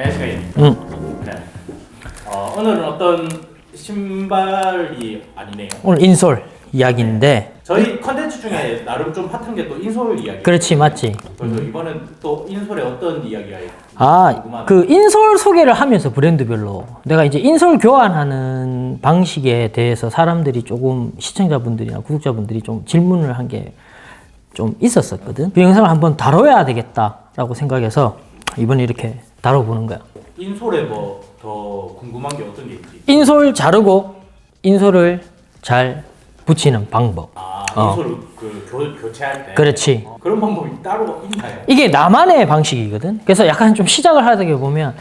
안녕하십니까. 네. 오늘은 어떤 신발이 아니네요. 오늘 인솔 이야기인데 저희 컨텐츠 중에 나름 좀 핫한 게 또 인솔 이야기. 그렇지 맞지. 그래서 이번엔 또 인솔에 어떤 이야기가 그 인솔 소개를 하면서 브랜드별로 내가 이제 인솔 교환하는 방식에 대해서 사람들이 조금 시청자분들이나 구독자분들이 좀 질문을 한 게 좀 있었었거든. 그 영상을 한번 다뤄야 되겠다라고 생각해서 이번에 이렇게 다뤄보는 거야. 인솔에 뭐 더 궁금한 게 어떤 게 있지? 인솔 자르고 인솔을 잘 붙이는 방법. 인솔 교체할 때. 그렇지. 그런 방법이 따로 있나요? 이게 나만의 방식이거든. 그래서 약간 좀 시작을 하다 보면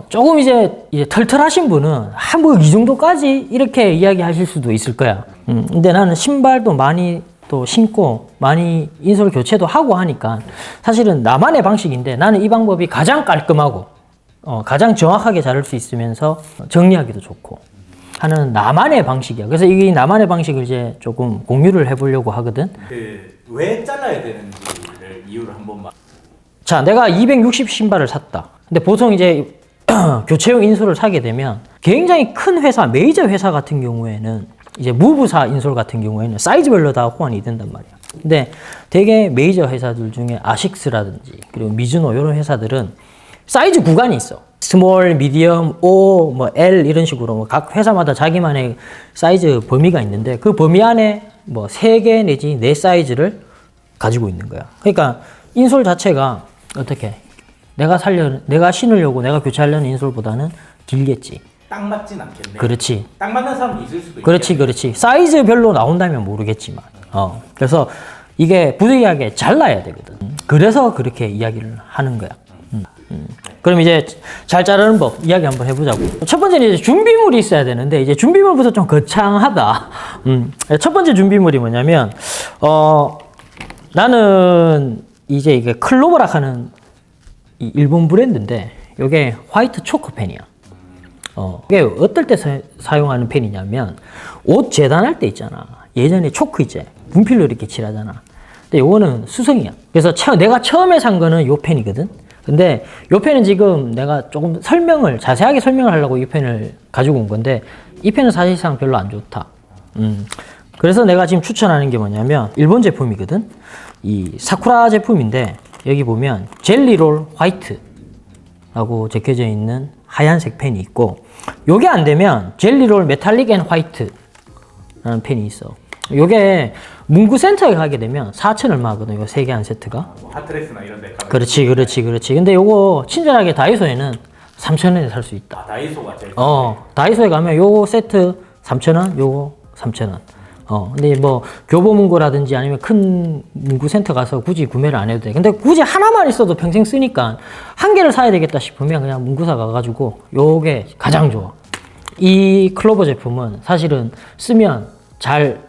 조금 이제 털털하신 분은 뭐 이 정도까지 이렇게 이야기하실 수도 있을 거야. 근데 나는 신발도 많이 또 신고 많이 인솔 교체도 하고 하니까 사실은 나만의 방식인데 나는 이 방법이 가장 깔끔하고 가장 정확하게 자를 수 있으면서 정리하기도 좋고 하는 나만의 방식이야. 그래서 이 나만의 방식을 이제 조금 공유를 해보려고 하거든. 왜 잘라야 되는지를 이유를 한 번만. 자, 내가 260 신발을 샀다. 근데 보통 이제 교체용 인솔을 사게 되면 굉장히 큰 회사, 메이저 회사 같은 경우에는 이제 무브사 인솔 같은 경우에는 사이즈별로 다 호환이 된단 말이야. 근데 되게 메이저 회사들 중에 아식스라든지 그리고 미즈노 이런 회사들은 사이즈 구간이 있어. 스몰, 미디엄, O, 뭐 L 이런 식으로 뭐 각 회사마다 자기만의 사이즈 범위가 있는데 그 범위 안에 뭐 3개 내지 4 사이즈를 가지고 있는 거야. 그러니까 인솔 자체가 어떻게 내가 신으려고 내가 교체하려는 인솔보다는 길겠지. 딱 맞진 않겠네. 그렇지. 딱 맞는 사람도 있을 수도 있고. 그렇지. 사이즈별로 나온다면 모르겠지만. 그래서 이게 부득이하게 잘라야 되거든. 그래서 그렇게 이야기를 하는 거야. 그럼 이제 잘 자르는 법 이야기 한번 해보자고. 첫 번째는 이제 준비물이 있어야 되는데 이제 준비물부터 좀 거창하다. 첫 번째 준비물이 뭐냐면 나는 이제 이게 클로버락 하는 이 일본 브랜드인데 이게 화이트 초코 펜이야. 이게 어떨 때 사용하는 펜이냐면 옷 재단할 때 있잖아. 예전에 초크 있지. 분필로 이렇게 칠하잖아. 근데 요거는 수성이야. 그래서 내가 처음에 산 거는 요 펜이거든. 근데 요 펜은 지금 내가 조금 자세하게 설명을 하려고 이 펜을 가지고 온 건데 이 펜은 사실상 별로 안 좋다. 그래서 내가 지금 추천하는 게 뭐냐면 일본 제품이거든. 이 사쿠라 제품인데 여기 보면 젤리롤 화이트라고 적혀져 있는 하얀색 펜이 있고 요게 안 되면 젤리롤 메탈릭 앤 화이트라는 펜이 있어. 요게 문구센터에 가게 되면 4,000 얼마 하거든. 요 3개 한 세트가. 하트레스나 이런 데 가면. 그렇지. 근데 요거 친절하게 다이소에는 3,000원에 살 수 있다. 다이소가 제일. 다이소에 가면 요거 세트 3,000원, 요거 3,000원. 근데 뭐 교보문고라든지 아니면 큰 문구센터 가서 굳이 구매를 안 해도 돼. 근데 굳이 하나만 있어도 평생 쓰니까 한 개를 사야 되겠다 싶으면 그냥 문구사 가가지고 요게 가장 좋아. 이 클로버 제품은 사실은 쓰면 잘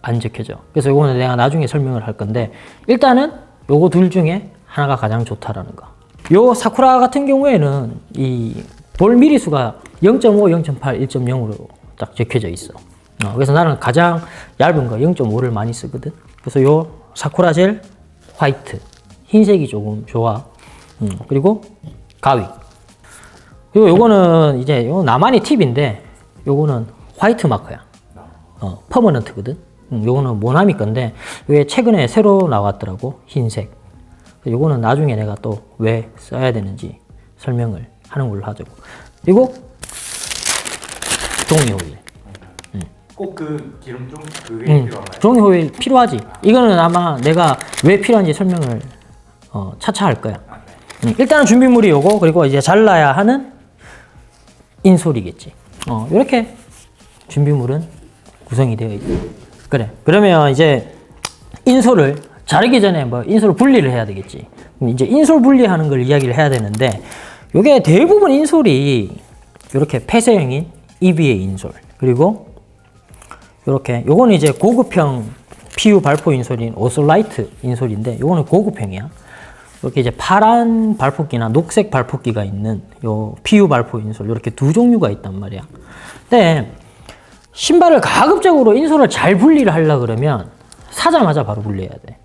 안 적혀져. 그래서 요거는 내가 나중에 설명을 할 건데 일단은 요거 둘 중에 하나가 가장 좋다라는 거. 요 사쿠라 같은 경우에는 이 볼 미리수가 0.5, 0.8, 1.0으로 딱 적혀져 있어. 그래서 나는 가장 얇은 거 0.5를 많이 쓰거든. 그래서 요 사쿠라 젤 화이트 흰색이 조금 좋아. 그리고 가위. 그리고 요거는 이제 요 나만의 팁인데 요거는 화이트 마커야. 퍼머넌트거든. 요거는 모나미 건데 이게 최근에 새로 나왔더라고. 흰색. 요거는 나중에 내가 또 왜 써야 되는지 설명을 하는 걸로 하자고. 그리고 종이 호일. 꼭 그 기름 좀 그게 필요한가요? 종이 호일 필요하지. 이거는 아마 내가 왜 필요한지 설명을 차차 할 거야. 일단은 준비물이 요거 그리고 이제 잘라야 하는 인솔이겠지. 이렇게 준비물은 구성이 되어 있어. 그래. 그러면 이제 인솔을 자르기 전에 뭐 인솔 분리를 해야 되겠지. 이제 인솔 분리하는 걸 이야기를 해야 되는데 요게 대부분 인솔이 이렇게 폐쇄형인 EVA 인솔 그리고 요렇게 요거는 이제 고급형 PU 발포 인솔인 오솔라이트 인솔인데 요거는 고급형이야. 이렇게 이제 파란 발포끼나 녹색 발포끼가 있는 요 PU 발포 인솔 이렇게 두 종류가 있단 말이야. 근데 신발을 가급적으로 인솔을 잘 분리를 하려 그러면 사자마자 바로 분리해야 돼.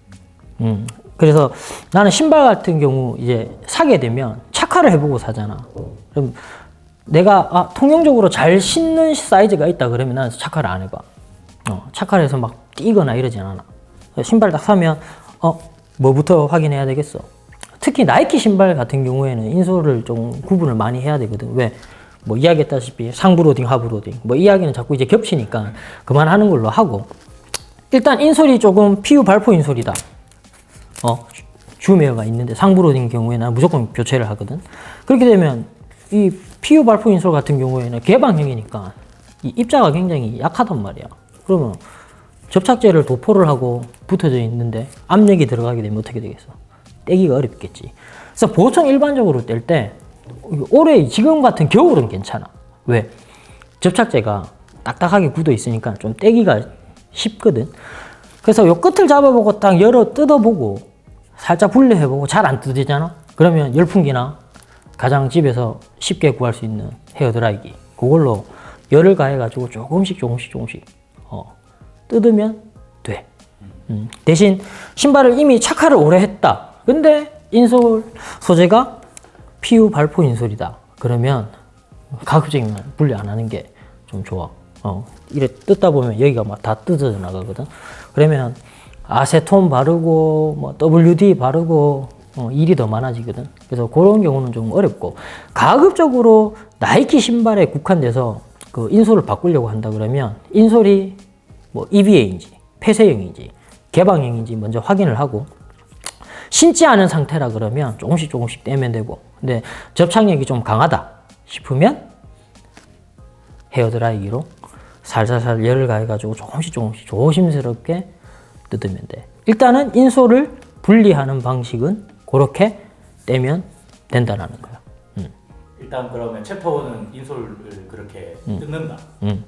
그래서 나는 신발 같은 경우 이제 사게 되면 착한 착화를 해보고 사잖아. 그럼 내가 통용적으로 잘 신는 사이즈가 있다 그러면 나는 착화를 안 해봐. 착화를 해서 막 뛰거나 이러진 않아. 신발 딱 사면 뭐부터 확인해야 되겠어. 특히 나이키 신발 같은 경우에는 인솔을 좀 구분을 많이 해야 되거든. 왜? 뭐 이야기했다시피 상부 로딩, 하부 로딩. 뭐 이야기는 자꾸 이제 겹치니까 그만하는 걸로 하고. 일단 인솔이 조금 PU 발포 인솔이다. 줌웨어가 있는데 상부 로딩 경우에는 난 무조건 교체를 하거든. 그렇게 되면 이 PU 발포 인솔 같은 경우에는 개방형이니까 이 입자가 굉장히 약하단 말이야. 그러면 접착제를 도포를 하고 붙어져 있는데 압력이 들어가게 되면 어떻게 되겠어? 떼기가 어렵겠지. 그래서 보통 일반적으로 뗄 때 올해 지금 같은 겨울은 괜찮아. 왜? 접착제가 딱딱하게 굳어 있으니까 좀 떼기가 쉽거든. 그래서 요 끝을 잡아보고 딱 열어 뜯어보고 살짝 분리해보고 잘 안 뜯어지잖아? 그러면 열풍기나 가장 집에서 쉽게 구할 수 있는 헤어드라이기 그걸로 열을 가해가지고 조금씩 뜯으면 돼. 대신 신발을 이미 착화를 오래 했다. 근데 인솔 소재가 PU 발포 인솔이다. 그러면 가급적이면 분리 안 하는 게 좀 좋아. 이래 뜯다 보면 여기가 막 다 뜯어져 나가거든. 그러면 아세톤 바르고 뭐 WD 바르고 일이 더 많아지거든. 그래서 그런 경우는 좀 어렵고 가급적으로 나이키 신발에 국한돼서 그 인솔을 바꾸려고 한다 그러면 인솔이 뭐 EVA인지 폐쇄형인지 개방형인지 먼저 확인을 하고 신지 않은 상태라 그러면 조금씩 떼면 되고 근데 접착력이 좀 강하다 싶으면 헤어드라이기로 살살살 열을 가해가지고 조금씩 조심스럽게 뜯으면 돼. 일단은 인솔을 분리하는 방식은 그렇게 떼면 된다라는 거야. 일단 그러면 챕터 1은 인솔을 그렇게 뜯는다. 네,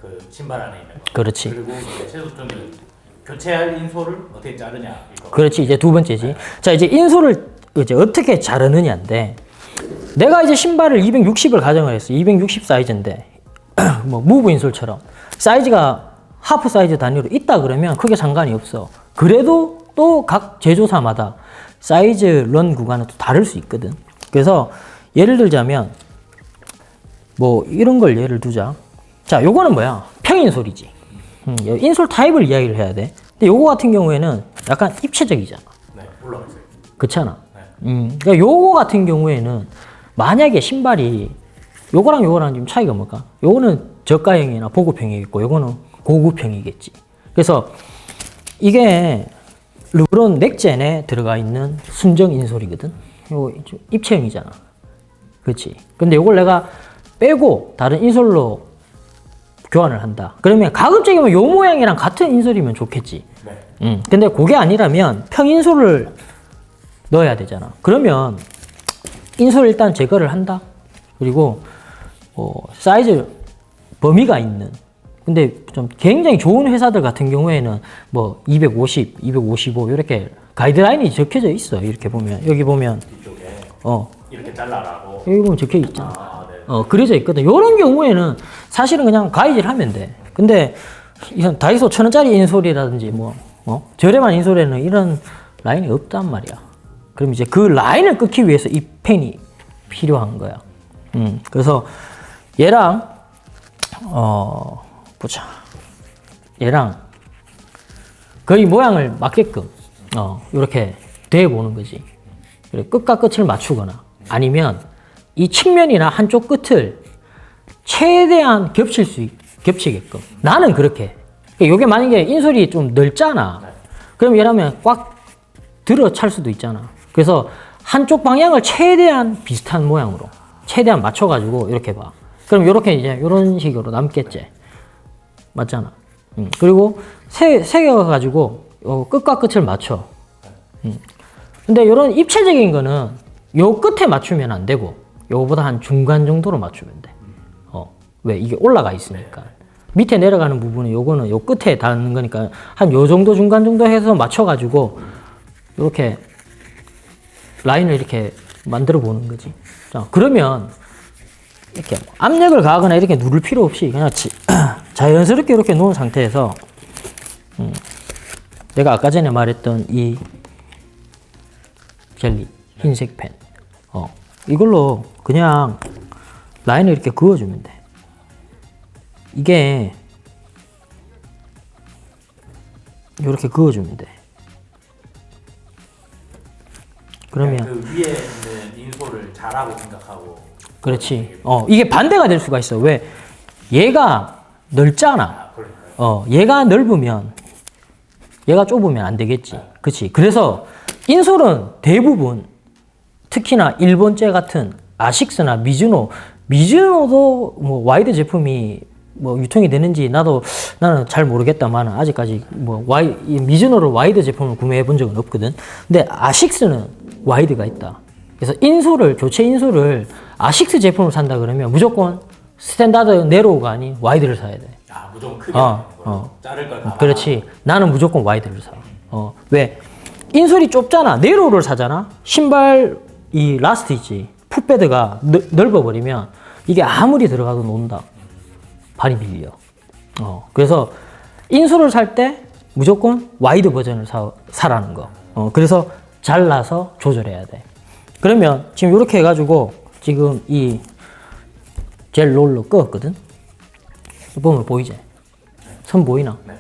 그 신발 안에 있는 거. 그렇지. 그리고 이제 최소점이 교체할 인솔을 어떻게 자르냐 이거. 그렇지. 이제 두 번째지. 네. 자 이제 인솔을 이제 어떻게 자르느냐인데 내가 이제 신발을 260을 가정을 했어. 260 사이즈인데 뭐 무브 인솔처럼 사이즈가 하프 사이즈 단위로 있다 그러면 크게 상관이 없어. 그래도 또 각 제조사마다 사이즈 런 구간은 또 다를 수 있거든. 그래서 예를 들자면 뭐 이런 걸 예를 두자. 자, 요거는 뭐야? 평인솔이지. 인솔 타입을 이야기를 해야 돼. 근데 요거 같은 경우에는 약간 입체적이잖아. 네, 올라가 있어요. 그렇잖아. 네. 그러니까 요거 같은 경우에는 만약에 신발이 요거랑 좀 차이가 뭘까? 요거는 저가형이나 보급형이겠고 요거는 고급형이겠지. 그래서 이게 르브론 넥젠에 들어가 있는 순정 인솔이거든. 요거 입체형이잖아. 그렇지. 근데 요걸 내가 빼고 다른 인솔로 교환을 한다. 그러면 가급적이면 요 모양이랑 같은 인솔이면 좋겠지. 네. 근데 그게 아니라면 평인솔을 넣어야 되잖아. 그러면 인솔 일단 제거를 한다. 그리고 사이즈 범위가 있는 근데 좀 굉장히 좋은 회사들 같은 경우에는 뭐 250, 255 이렇게 가이드라인이 적혀져 있어. 이렇게 보면 여기 보면 뒤쪽에 이렇게 잘라라고 여기 보면 적혀 있잖아. 네. 그려져 있거든. 이런 경우에는 사실은 그냥 가위질 하면 돼. 근데 이런 다이소 1,000원짜리 인솔이라든지 뭐 저렴한 인솔에는 이런 라인이 없단 말이야. 그럼 이제 그 라인을 끊기 위해서 이 펜이 필요한 거야. 그래서 얘랑 보자. 얘랑 거의 모양을 맞게끔 이렇게 대보는 거지. 그래, 끝과 끝을 맞추거나 아니면 이 측면이나 한쪽 끝을 최대한 겹치게끔. 나는 그렇게. 이게 만약에 인솔이 좀 넓잖아. 그럼 얘라면 꽉 들어 찰 수도 있잖아. 그래서 한쪽 방향을 최대한 비슷한 모양으로 최대한 맞춰가지고 이렇게 봐. 그럼 이렇게 이제 이런 식으로 남겠지. 맞잖아. 그리고 새겨가지고 끝과 끝을 맞춰. 근데 이런 입체적인 거는 요 끝에 맞추면 안 되고 요거보다 한 중간 정도로 맞추면 돼. 왜? 이게 올라가 있으니까. 밑에 내려가는 부분은 요거는 요 끝에 닿는 거니까 한 요 정도 중간 정도 해서 맞춰가지고 이렇게 라인을 이렇게 만들어 보는 거지. 자, 그러면 이렇게 압력을 가하거나 이렇게 누를 필요 없이 그냥 자연스럽게 이렇게 놓은 상태에서 내가 아까 전에 말했던 이 젤리 흰색 펜 이걸로 그냥 라인을 이렇게 그어주면 돼. 이게 이렇게 그어주면 돼. 그러면 그 위에 있는 인솔을 잘하고 생각하고. 그렇지. 이게 반대가 될 수가 있어. 왜? 얘가 넓잖아. 얘가 넓으면 얘가 좁으면 안 되겠지. 그렇지. 그래서 인솔은 대부분 특히나 일본제 같은 아식스나 미즈노도 뭐 와이드 제품이 뭐 유통이 되는지 나는 잘 모르겠다만 아직까지 뭐 미즈노로 와이드 제품을 구매해 본 적은 없거든. 근데 아식스는 와이드가 있다. 그래서 교체 인솔을 아식스 제품을 산다 그러면 무조건 스탠다드 네로우가 아닌 와이드를 사야 돼. 아, 무조건 크게 자를 걸 다. 그렇지. 나는 무조건 와이드를 사. 왜? 인솔이 좁잖아. 네로우를 사잖아. 신발 이 라스트 있지. 풋베드가 넓어버리면 이게 아무리 들어가도 논다. 발이 밀려. 그래서 인솔을 살 때 무조건 와이드 버전을 사라는 거. 그래서 잘라서 조절해야 돼. 그러면 지금 이렇게 해가지고 지금 이 젤 롤러 끄었거든. 보면 보이지? 선 보이나? 네.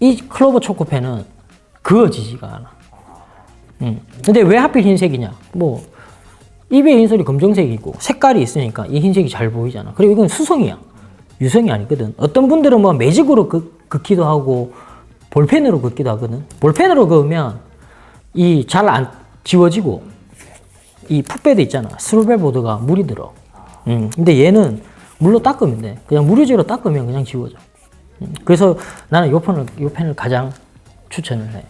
이 클로버 초코펜은 그어지지가 않아. 근데 왜 하필 흰색이냐? 뭐 입의 인솔이 검정색이고 색깔이 있으니까 이 흰색이 잘 보이잖아. 그리고 이건 수성이야. 유성이 아니거든. 어떤 분들은 뭐 매직으로 긋기도 하고 볼펜으로 긋기도 하거든. 볼펜으로 그으면 이 잘 안 지워지고 이 풋베드 있잖아. 스루벨 보드가 물이 들어. 근데 얘는 물로 닦으면 돼. 그냥 무료제로 닦으면 그냥 지워져. 그래서 나는 요 펜을 가장 추천을 해.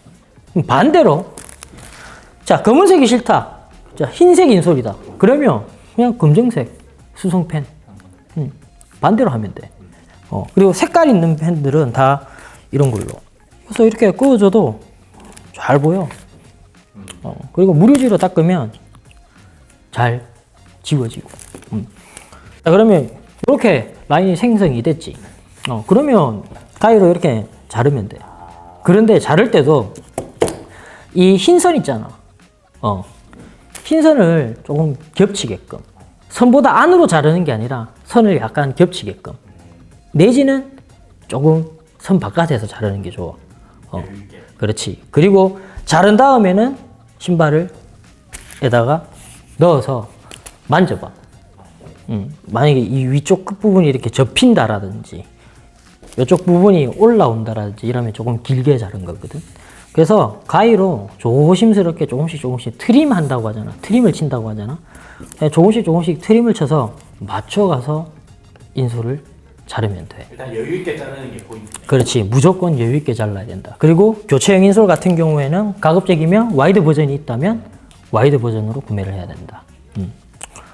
반대로 자, 검은색이 싫다. 자, 흰색 인솔이다. 그러면 그냥 검정색 수성펜. 반대로 하면 돼. 그리고 색깔 있는 펜들은 다 이런 걸로. 그래서 이렇게 그어줘도 잘 보여. 그리고 무료지로 닦으면 잘 지워지고. 자, 그러면 이렇게 라인이 생성이 됐지. 그러면 가위로 이렇게 자르면 돼. 그런데 자를 때도 이 흰선 있잖아. 흰선을 조금 겹치게끔. 선보다 안으로 자르는 게 아니라 선을 약간 겹치게끔. 내지는 조금 선 바깥에서 자르는 게 좋아. 그렇지. 그리고 자른 다음에는 신발을 에다가 넣어서 만져봐. 만약에 이 위쪽 끝부분이 이렇게 접힌다라든지 이쪽 부분이 올라온다라든지 이러면 조금 길게 자른 거거든. 그래서 가위로 조심스럽게 조금씩 트림 한다고 하잖아. 트림을 친다고 하잖아. 조금씩 트림을 쳐서 맞춰가서 인솔을 자르면 돼. 일단 여유 있게 자르는 게 포인트. 그렇지. 무조건 여유 있게 잘라야 된다. 그리고 교체형 인솔 같은 경우에는 가급적이면 와이드 버전이 있다면 와이드 버전으로 구매를 해야 된다.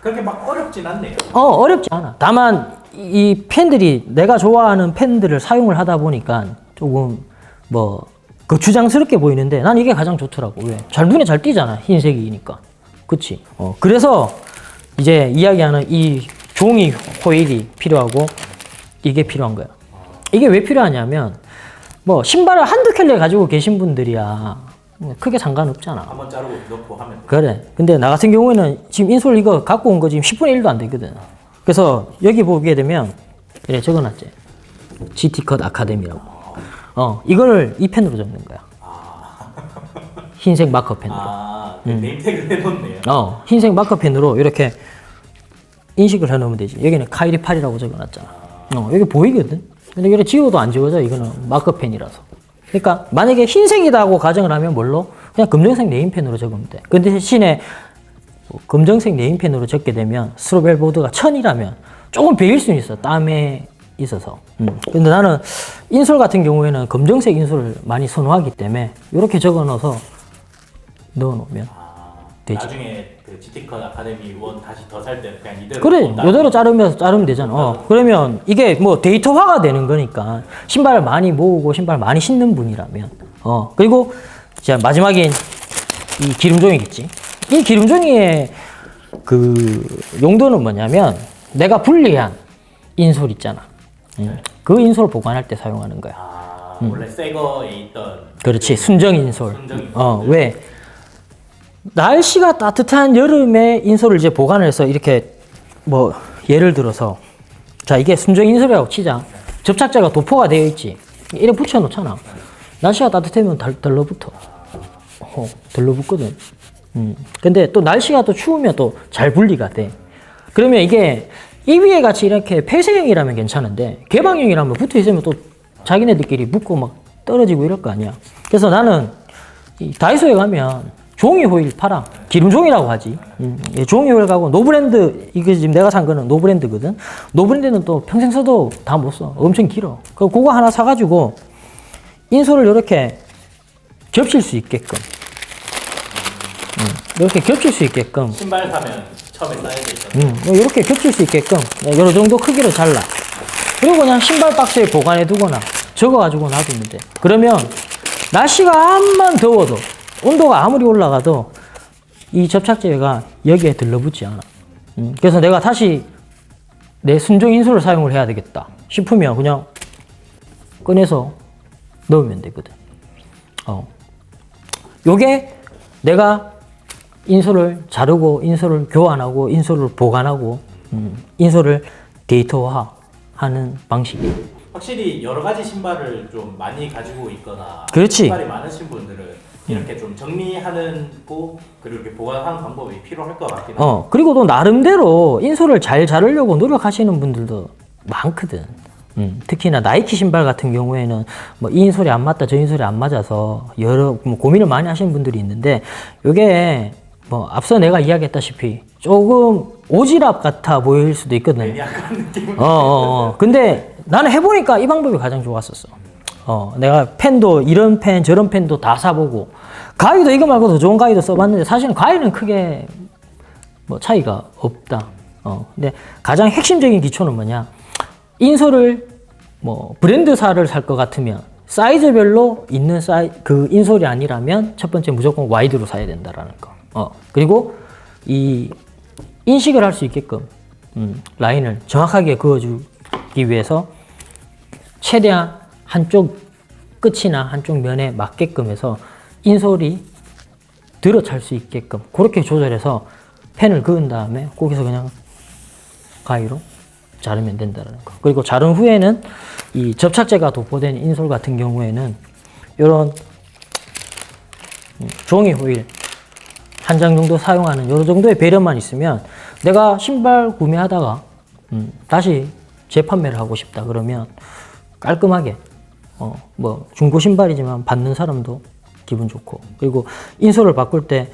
그렇게 막 어렵진 않네요. 어렵지 않아. 다만 이 펜들이 내가 좋아하는 펜들을 사용을 하다 보니까 조금 뭐 거추장스럽게 보이는데 난 이게 가장 좋더라고. 왜? 눈에 잘 띄잖아. 흰색이니까. 그치? 그래서 이제 이야기하는 이 종이 호일이 필요하고 이게 필요한 거야. 이게 왜 필요하냐면 뭐 신발을 한두 켤레 가지고 계신 분들이야 크게 상관없잖아. 한번 자르고 넣고 하면 돼. 그래. 근데 나 같은 경우에는 지금 인솔 이거 갖고 온 거 지금 10분의 1도 안 되거든. 그래서 여기 보게 되면 이래 적어놨지. GT컷 아카데미라고. 이거를 이 펜으로 적는 거야. 흰색 마커 펜으로. 네임택을 해놓네요. 흰색 마커 펜으로 이렇게 인식을 해놓으면 되지. 여기는 카이리8이라고 적어놨잖아. 여기 보이거든. 근데 이렇게 지워도 안 지워져. 이거는 마커 펜이라서. 그러니까 만약에 흰색이다고 가정을 하면 뭘로? 그냥 검정색 네임펜으로 적으면 돼. 근데 대신에 검정색 네임펜으로 적게 되면 스로벨 보드가 1000이라면 조금 베일 수는 있어. 땀에 있어서. 근데 나는 인솔 같은 경우에는 검정색 인솔을 많이 선호하기 때문에 이렇게 적어 넣어서 넣어 놓으면 되지. 나중에 그 GT컷 아카데미 1 다시 더 살 때 그냥 이대로. 그래, 이대로 자르면 되잖아. 그러면 이게 뭐 데이터화가 되는 거니까 신발을 많이 모으고 신발 많이 신는 분이라면. 그리고 자 마지막인 이 기름종이겠지. 이 기름종이의 그 용도는 뭐냐면 내가 분리한 인솔 있잖아. 그 인솔 보관할 때 사용하는 거야. 원래 새 거에 있던. 그렇지, 순정 인솔. 왜? 날씨가 따뜻한 여름에 인솔을 이제 보관을 해서 이렇게 뭐 예를 들어서 자 이게 순정 인솔이라고 치자. 접착제가 도포가 되어 있지. 이래 붙여 놓잖아. 날씨가 따뜻하면 달라붙어. 달라붙거든. 근데 또 날씨가 또 추우면 또 잘 분리가 돼. 그러면 이게 EVA 같이 이렇게 폐쇄형이라면 괜찮은데 개방형이라면 붙어 있으면 또 자기네들끼리 묶고 막 떨어지고 이럴 거 아니야. 그래서 나는 이 다이소에 가면 종이 호일 팔아. 기름 종이라고 하지. 종이 호일 가고 노브랜드, 이게 지금 내가 산 거는 노브랜드거든. 노브랜드는 또 평생 써도 다 못 써. 엄청 길어. 그거 하나 사가지고 인솔을 이렇게 겹칠 수 있게끔. 이렇게 겹칠 수 있게끔. 신발 사면 처음에 사이즈 있잖아. 이렇게 겹칠 수 있게끔 여러 정도 크기로 잘라. 그리고 그냥 신발 박스에 보관해 두거나 적어가지고 놔두면 돼. 그러면 날씨가 암만 더워도 온도가 아무리 올라가도 이 접착제가 여기에 들러붙지 않아. 그래서 내가 다시 내 순정 인솔을 사용을 해야 되겠다 싶으면 그냥 꺼내서 넣으면 되거든. 요게 내가 인솔을 자르고 인솔을 교환하고 인솔을 보관하고 인솔을 데이터화하는 방식이에요. 확실히 여러 가지 신발을 좀 많이 가지고 있거나 그렇지. 신발이 많으신 분들은 이렇게 좀 정리하는 거 그리고 이렇게 보관하는 방법이 필요할 것 같긴 해요. 그리고 또 나름대로 인솔을 잘 자르려고 노력하시는 분들도 많거든. 특히나 나이키 신발 같은 경우에는 뭐 이 인솔이 안 맞다 저 인솔이 안 맞아서 여러 고민을 많이 하시는 분들이 있는데 이게 뭐 앞서 내가 이야기했다시피 조금 오지랖 같아 보일 수도 있거든. 매니악한 느낌은 근데 나는 해보니까 이 방법이 가장 좋았었어. 내가 펜도 이런 펜 저런 펜도 다 사보고 가위도 이거 말고 더 좋은 가위도 써봤는데 사실은 가위는 크게 뭐 차이가 없다. 근데 가장 핵심적인 기초는 뭐냐? 인솔을 뭐 브랜드사를 살 것 같으면 사이즈별로 있는 그 인솔이 아니라면 첫 번째 무조건 와이드로 사야 된다라는 거. 그리고 이 인식을 할 수 있게끔 라인을 정확하게 그어주기 위해서 최대한 한쪽 끝이나 한쪽 면에 맞게끔 해서 인솔이 들어찰 수 있게끔 그렇게 조절해서 펜을 그은 다음에 거기서 그냥 가위로 자르면 된다는 거. 그리고 자른 후에는 이 접착제가 도포된 인솔 같은 경우에는 이런 종이 호일 한 장 정도 사용하는 이 정도의 배려만 있으면 내가 신발 구매하다가 다시 재판매를 하고 싶다 그러면 깔끔하게 뭐 중고 신발이지만 받는 사람도 기분 좋고 그리고 인솔을 바꿀 때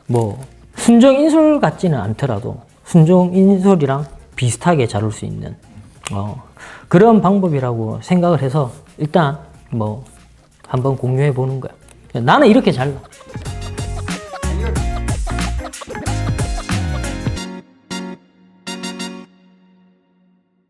뭐 순정 인솔 같지는 않더라도 순정 인솔이랑 비슷하게 자를 수 있는 그런 방법이라고 생각을 해서 일단 뭐 한번 공유해 보는 거야. 나는 이렇게 잘라.